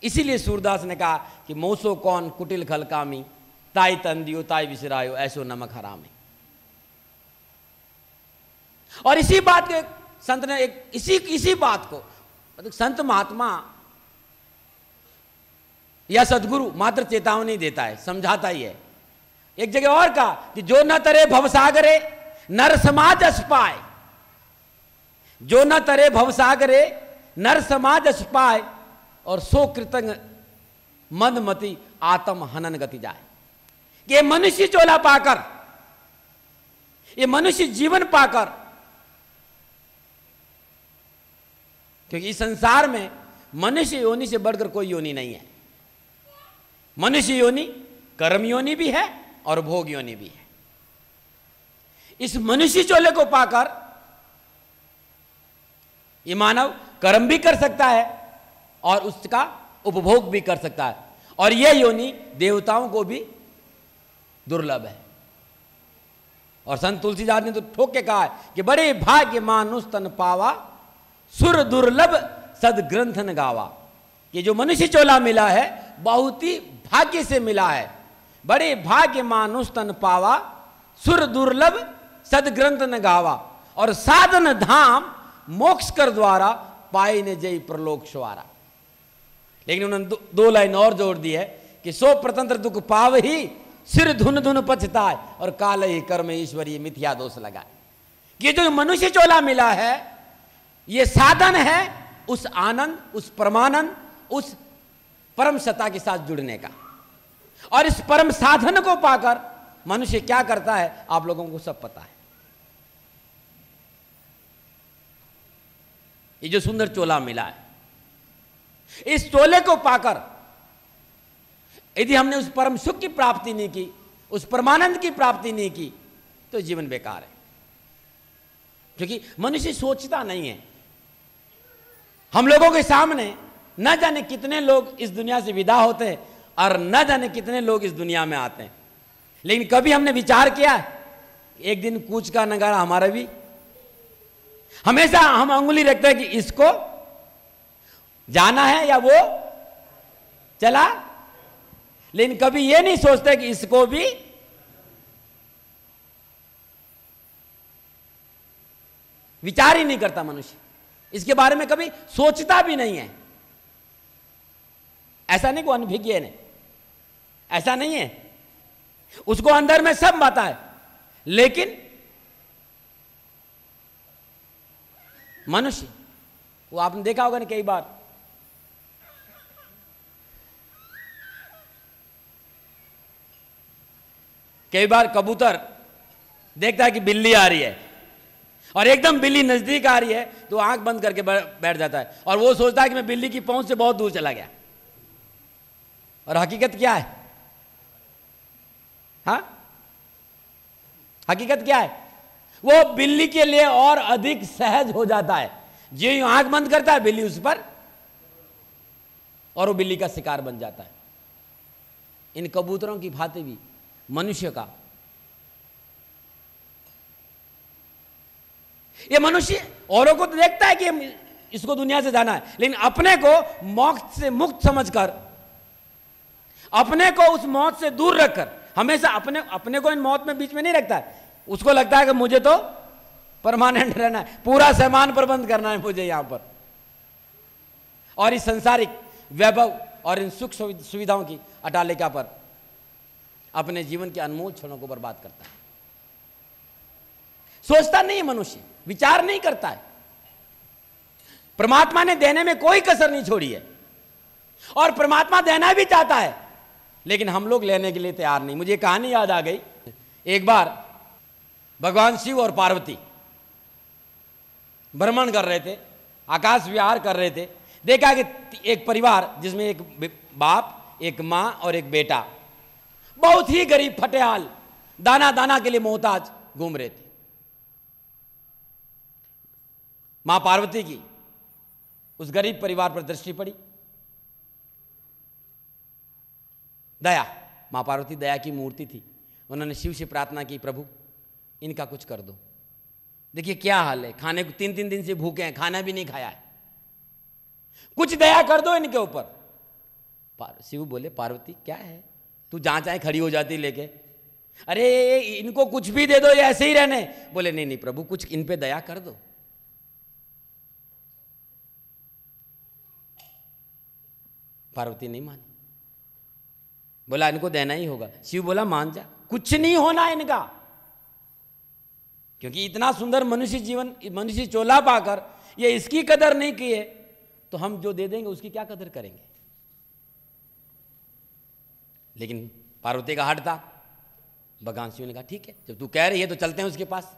इसीलिए सूरदास ने कहा कि मोसो कौन कुटिल खल कामी, ताई तंदियो ताई विसरायो, ऐसो नमक हरामी। और इसी बात के संत ने इसी बात को मतलब संत महात्मा या सदगुरु मात्र चेतावनी देता है, समझाता ही है। एक जगह और कहा कि जो न तरे भवसागरे नर समाज अस पाए, जो न तरे भवसागरे नर समाज अस पाए, और सो कृतज्ञ मंदमति आत्म हनन गति जाए। ये मनुष्य चोला पाकर, ये मनुष्य जीवन पाकर, क्योंकि इस संसार में मनुष्य योनि से बढ़कर कोई योनि नहीं है। मनुष्य योनि कर्म योनि भी है और भोग योनि भी है। इस मनुष्य चोले को पाकर ये मानव कर्म भी कर सकता है और उसका उपभोग भी कर सकता है, और यह योनि देवताओं को भी दुर्लभ है। और संत तुलसीदास ने तो ठोक के कहा है कि बड़े भाग्य मानुष तन पावा, सुर दुर्लभ सदग्रंथन गावा। ये जो मनुष्य चोला मिला है बहुत ही भाग्य से मिला है। बड़े भाग्य मानुष तन पावा, सुर दुर्लभ सदग्रंथन गावा, और साधन धाम मोक्ष कर द्वारा पाए ने जय प्रलोक सवारा। लेकिन उन्होंने दो लाइन और जोड़ दी है कि सो प्रतंत्र दुख पाव ही, सिर धुन धुन पछताए, और काल ही कर्म ईश्वरीय मिथ्या दोष लगाए। ये जो मनुष्य चोला मिला है ये साधन है उस आनंद, उस परमानंद, उस परम सत्ता के साथ जुड़ने का। और इस परम साधन को पाकर मनुष्य क्या करता है आप लोगों को सब पता है। ये जो सुंदर चोला मिला है, इस चोले को पाकर यदि हमने उस परम सुख की प्राप्ति नहीं की, उस परमानंद की प्राप्ति नहीं की, तो जीवन बेकार है। क्योंकि मनुष्य सोचता नहीं है। हम लोगों के सामने न जाने कितने लोग इस दुनिया से विदा होते हैं और न जाने कितने लोग इस दुनिया में आते हैं, लेकिन कभी हमने विचार किया एक दिन कूच का नगारा हमारा भी। हमेशा हम अंगुली रखते हैं कि इसको जाना है या वो चला, लेकिन कभी ये नहीं सोचते कि इसको भी विचार ही नहीं करता मनुष्य, इसके बारे में कभी सोचता भी नहीं है। ऐसा नहीं को अनभिज्ञ ने, ऐसा नहीं है, उसको अंदर में सब पता है, लेकिन मनुष्य वो आपने देखा होगा ना कई बार, कबूतर देखता है कि बिल्ली आ रही है और एकदम बिल्ली नजदीक आ रही है तो आंख बंद करके बैठ जाता है और वो सोचता है कि मैं बिल्ली की पहुंच से बहुत दूर चला गया। और हकीकत क्या है? हाँ, हकीकत क्या है? वो बिल्ली के लिए और अधिक सहज हो जाता है। जो यूं आंख बंद करता है बिल्ली उस पर, और वो बिल्ली का शिकार बन जाता है। इन कबूतरों की भांति भी मनुष्य का, ये मनुष्य औरों को तो देखता है कि इसको दुनिया से जाना है, लेकिन अपने को मोक्ष से मुक्त समझकर, अपने को उस मौत से दूर रखकर, हमेशा अपने को इन मौत में बीच में नहीं रखता है। उसको लगता है कि मुझे तो परमानेंट रहना है, पूरा सामान प्रबंध करना है मुझे यहां पर, और इस संसारिक वैभव और इन सुख सुविधाओं की अटालिका पर अपने जीवन के अनमोल क्षणों को बर्बाद करता है। सोचता नहीं है मनुष्य, विचार नहीं करता है। परमात्मा ने देने में कोई कसर नहीं छोड़ी है, और परमात्मा देना भी चाहता है, लेकिन हम लोग लेने के लिए तैयार नहीं। मुझे कहानी याद आ गई। एक बार भगवान शिव और पार्वती भ्रमण कर रहे थे, आकाश विहार कर रहे थे। देखा कि एक परिवार जिसमें एक बाप, एक मां और एक बेटा, बहुत ही गरीब फटेहाल, दाना दाना के लिए मोहताज घूम रहे थे। मां पार्वती की उस गरीब परिवार पर दृष्टि पड़ी। दया, मां पार्वती दया की मूर्ति थी। उन्होंने शिव से प्रार्थना की, प्रभु इनका कुछ कर दो। देखिए क्या हाल है, खाने को 3-3 दिन से भूखे हैं, खाना भी नहीं खाया है, कुछ दया कर दो इनके ऊपर। शिव बोले पार्वती क्या है, तू जहां चाहे खड़ी हो जाती लेके, अरे इनको कुछ भी दे दो ये ऐसे ही रहने। बोले नहीं नहीं प्रभु, कुछ इन पे दया कर दो। पार्वती नहीं मानी, बोला इनको देना ही होगा। शिव बोला मान जा, कुछ नहीं होना इनका, क्योंकि इतना सुंदर मनुष्य जीवन, मनुष्य चोला पाकर ये इसकी कदर नहीं किए, तो हम जो दे देंगे उसकी क्या कदर करेंगे। लेकिन पार्वती का हट था। भगवान शिव ने कहा ठीक है, जब तू कह रही है तो चलते हैं उसके पास।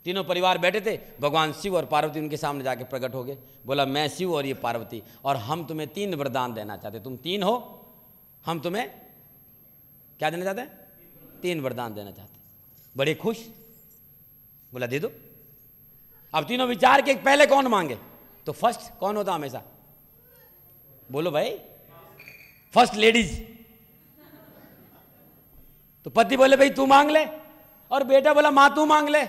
तीनों परिवार बैठे थे, भगवान शिव और पार्वती उनके सामने जाके प्रकट हो गए। बोला मैं शिव और ये पार्वती, और हम तुम्हें 3 वरदान देना चाहते, तुम 3 हो, हम तुम्हें क्या देना चाहते हैं, 3 वरदान देना चाहते। बड़े खुश, बोला दे दो। अब तीनों विचार के पहले कौन मांगे, तो फर्स्ट कौन होता हमेशा, बोलो भाई, फर्स्ट लेडीज। तो पति बोले भाई तू मांग ले, और बेटा बोला मां तू मांग ले।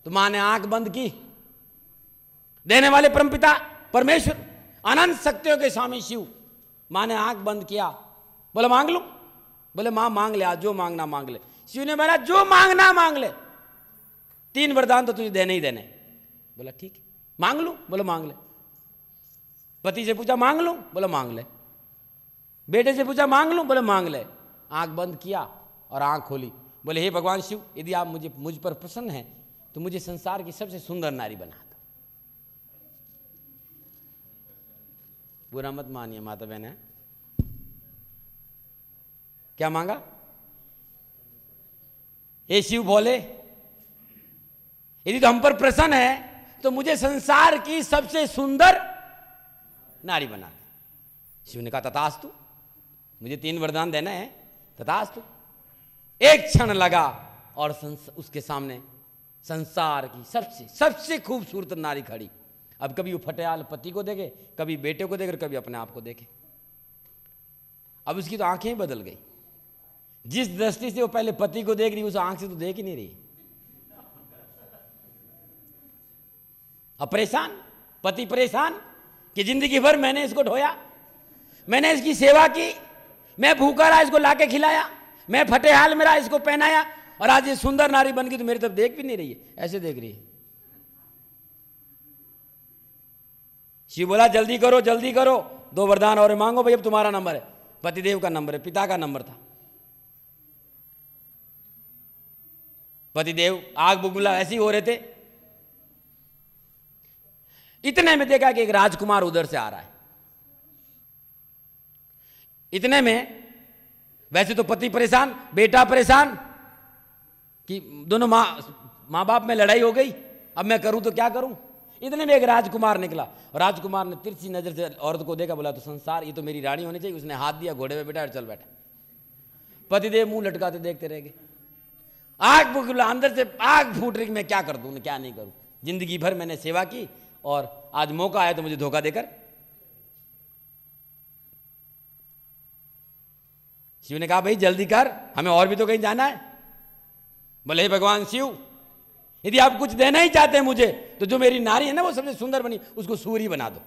तो मां ने आंख बंद की, देने वाले परमपिता परमेश्वर अनंत शक्तियों के स्वामी शिव, मां ने आंख बंद किया, बोला मांग लो। बोले मां मांग ले, आज जो मांगना मांग ले। शिव ने बोला जो मांगना मांग ले, 3 वरदान तो तुझे देने ही देने। बोला ठीक है, मांग लो। बोला मांग ले। पति से पूछा मांग लो, बोला मांग ले। बेटे से पूछा मांग लो, बोले मांग ले। आंख बंद किया और आंख खोली, बोले हे भगवान शिव, यदि आप मुझ पर प्रसन्न हैं तो मुझे संसार की सबसे सुंदर नारी बना दो। बुरा मत मानिए माता बहन, है क्या मांगा, हे शिव बोले यदि तो हम पर प्रसन्न है तो मुझे संसार की सबसे सुंदर नारी बना दे। शिव ने कहा तथास्तु, मुझे 3 वरदान देना है, तथास्तु। एक क्षण लगा और उसके सामने संसार की सबसे खूबसूरत नारी खड़ी। अब कभी वो फटेहाल पति को देखे, कभी बेटे को देखे, कभी अपने आप को देखे। अब उसकी तो आंखें ही बदल गई। जिस दृष्टि से वो पहले पति को देख रही, उस आंख से तो देख ही नहीं रही। अब परेशान, पति परेशान कि जिंदगी भर मैंने इसको ढोया, मैंने इसकी सेवा की, मैं भूखा रहा इसको लाके खिलाया, मैं फटेहाल में रहा इसको पहनाया, और आज ये सुंदर नारी बन गई तो मेरी तरफ देख भी नहीं रही है, ऐसे देख रही है। शिव बोला जल्दी करो जल्दी करो, 2 वरदान और मांगो भाई, अब तुम्हारा नंबर है। पतिदेव का नंबर है, पिता का नंबर था। पतिदेव आग बुगबुला ऐसे ही हो रहे थे। इतने में देखा कि एक राजकुमार उधर से आ रहा है। इतने में वैसे तो पति परेशान, बेटा परेशान कि दोनों माँ बाप में लड़ाई हो गई, अब मैं करूं तो क्या करूं। इतने में एक राजकुमार निकला, और राजकुमार ने तिरछी नजर से औरत को देखा, बोला तो संसार ये तो मेरी रानी होनी चाहिए। उसने हाथ दिया, घोड़े पे बैठा और चल बैठा। पतिदेव मुंह लटकाते देखते रह गए। आग बुगबुला, अंदर से आग फूट रही, मैं क्या कर दूं क्या नहीं करूं, जिंदगी भर मैंने सेवा की और आज मौका आया तो मुझे धोखा देकर। शिव ने कहा भाई जल्दी कर, हमें और भी तो कहीं जाना है। बोले भगवान शिव, यदि आप कुछ देना ही चाहते हैं मुझे, तो जो मेरी नारी है ना वो सबसे सुंदर बनी, उसको सूरी बना दो।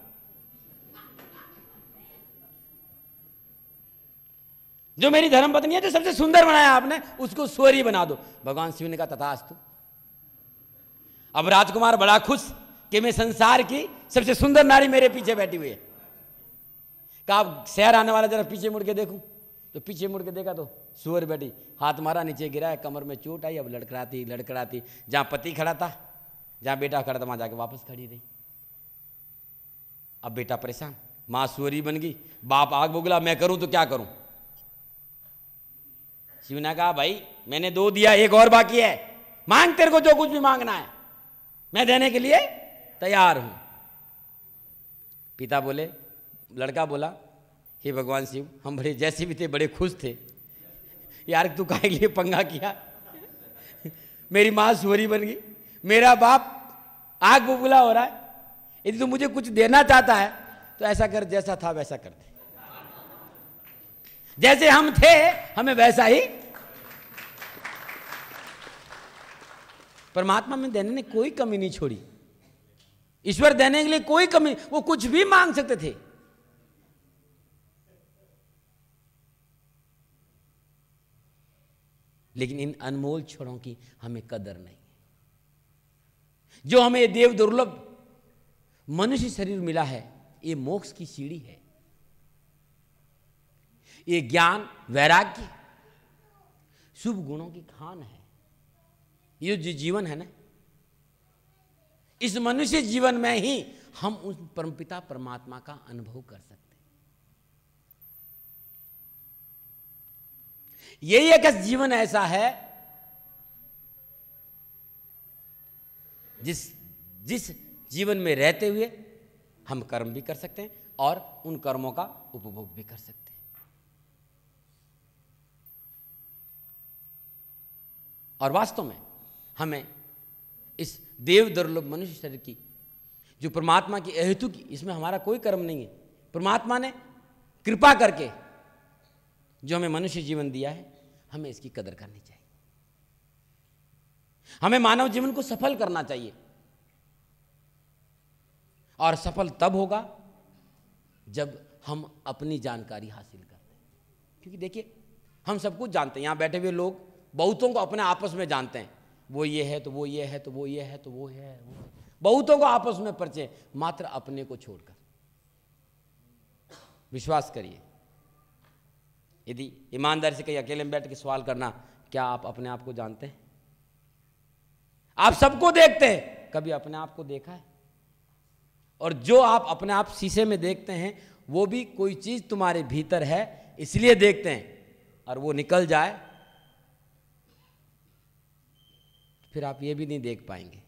जो मेरी धर्मपत्नी है जो सबसे सुंदर बनाया आपने, उसको सूरी बना दो। भगवान शिव ने कहा तथास्तु। अब राजकुमार बड़ा खुश कि मैं संसार की सबसे सुंदर नारी मेरे पीछे बैठी हुई है। कहा अब शहर आने वाला जरा पीछे मुड़ के देखूं, तो पीछे मुड़ के देखा तो सूअर बैठी, हाथ मारा, नीचे गिरा है, कमर में चोट आई। अब लड़खड़ाती लड़खड़ाती जहां पति खड़ा था, जहां बेटा खड़ा था, वहां जाके वापस खड़ी रही। अब बेटा परेशान, मां सूअरी बन गई, बाप आग बुगला, मैं करूं तो क्या करूं। शिव ने कहा भाई मैंने 2 दिया, एक और बाकी है, मांग, तेरे को जो कुछ भी मांगना है मैं देने के लिए तैयार हूं। पिता बोले, लड़का बोला हे भगवान शिव, हम बड़े जैसे भी थे बड़े खुश थे यार, तू काहे के लिए पंगा किया। मेरी माँ सुअरी बन गई, मेरा बाप आग बुगबुला हो रहा है। यदि तू मुझे कुछ देना चाहता है तो ऐसा कर, जैसा था वैसा कर दे, जैसे हम थे हमें वैसा ही। परमात्मा में देने ने कोई कमी नहीं छोड़ी, ईश्वर देने के लिए कोई कमी, वो कुछ भी मांग सकते थे। लेकिन इन अनमोल क्षणों की हमें कदर नहीं। जो हमें ये देव दुर्लभ मनुष्य शरीर मिला है, ये मोक्ष की सीढ़ी है। ये ज्ञान, वैराग्य, शुभ गुणों की खान है। ये जो जीवन है ना, इस मनुष्य जीवन में ही हम उस परमपिता परमात्मा का अनुभव कर सकते हैं। यही एक जीवन ऐसा है जिस जीवन में रहते हुए हम कर्म भी कर सकते हैं और उन कर्मों का उपभोग भी कर सकते हैं। और वास्तव में हमें इस देव दुर्लभ मनुष्य शरीर की, जो परमात्मा की अहेतु की, इसमें हमारा कोई कर्म नहीं है। परमात्मा ने कृपा करके जो हमें मनुष्य जीवन दिया है, हमें इसकी कदर करनी चाहिए। हमें मानव जीवन को सफल करना चाहिए, और सफल तब होगा जब हम अपनी जानकारी हासिल करते हैं। क्योंकि देखिए, हम सब कुछ जानते हैं, यहां बैठे हुए लोग बहुतों को अपने आपस में जानते हैं। वो ये है तो वो ये है, तो वो ये है तो वो है, बहुतों को आपस में परिचय, मात्र अपने को छोड़कर। विश्वास करिए, यदि ईमानदारी से कहीं अकेले में बैठ के सवाल करना, क्या आप अपने आप को जानते हैं? आप सबको देखते हैं, कभी अपने आप को देखा है? और जो आप अपने आप शीशे में देखते हैं, वो भी कोई चीज तुम्हारे भीतर है इसलिए देखते हैं, और वो निकल जाए फिर आप ये भी नहीं देख पाएंगे।